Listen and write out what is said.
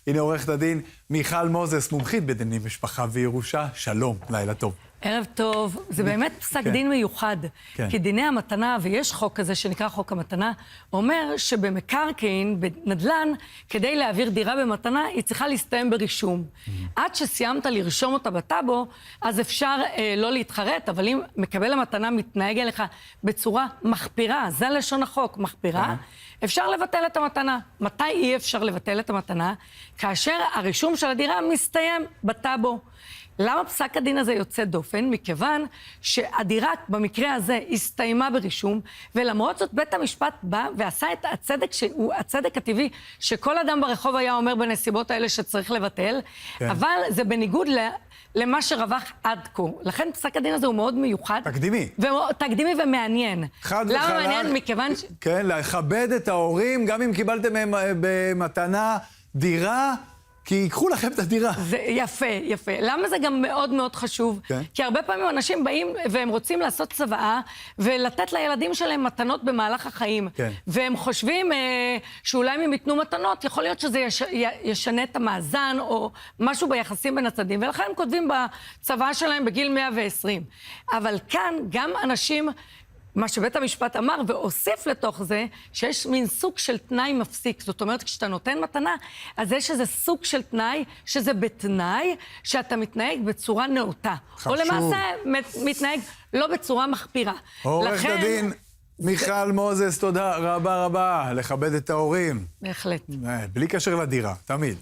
הנה עורכת הדין מיכל מוזס, מומחית בדיני משפחה וירושה. שלום, לילה טוב. ערב טוב. זה באמת פסק דין מיוחד. כי דיני המתנה, ויש חוק כזה שנקרא חוק המתנה, אומר שבמקרקעין, בנדל"ן, כדי להעביר דירה במתנה, היא צריכה להסתיים ברישום. עד שסיימת לרשום אותה בטאבו, אז אפשר לא להתחרט, אבל אם מקבל המתנה מתנהג אליך בצורה מחפירה, זה לשון החוק, מחפירה, אפשר לבטל את המתנה. מתי אי אפשר לבטל את המתנה? כאשר הרישום של הדירה מסתיים בטאבו. למה פסק הדין הזה יוצא דופן? מכיוון שהדירה במקרה הזה הסתיימה ברישום, ולמרות זאת בית המשפט בא ועשה את הצדק, שהוא הצדק הטבעי, שכל אדם ברחוב היה אומר בנסיבות האלה שצריך לבטל, אבל זה בניגוד למה שרווח עד כה. לכן פסק הדין הזה הוא מאוד מיוחד. תקדימי. תקדימי ומעניין. חד וחלק. למה מעניין? מכיוון כן, לכבד את ההורים, גם אם קיבלתם מהם במתנה דירה, כי ייקחו לכם את הדירה. זה יפה, יפה. למה זה גם מאוד מאוד חשוב? כן. כי הרבה פעמים אנשים באים והם רוצים לעשות צוואה ולתת לילדים שלהם מתנות במהלך החיים. כן. והם חושבים שאולי אם הם ייתנו מתנות, יכול להיות שזה ישנה את המאזן או משהו ביחסים בין הצדדים, ולכן הם כותבים בצוואה שלהם בגיל 120. אבל כאן גם אנשים, מה שבית המשפט אמר, והוסיף לתוך זה, שיש מין סוג של תנאי מפסיק. זאת אומרת, כשאתה נותן מתנה, אז יש איזה סוג של תנאי, שזה בתנאי שאתה מתנהג בצורה נאותה. חשוב. או למעשה, מתנהג לא בצורה מחפירה. עורכת הדין מיכל מוזס, תודה רבה רבה, לכבד את ההורים. בהחלט. בלי קשר לדירה, תמיד.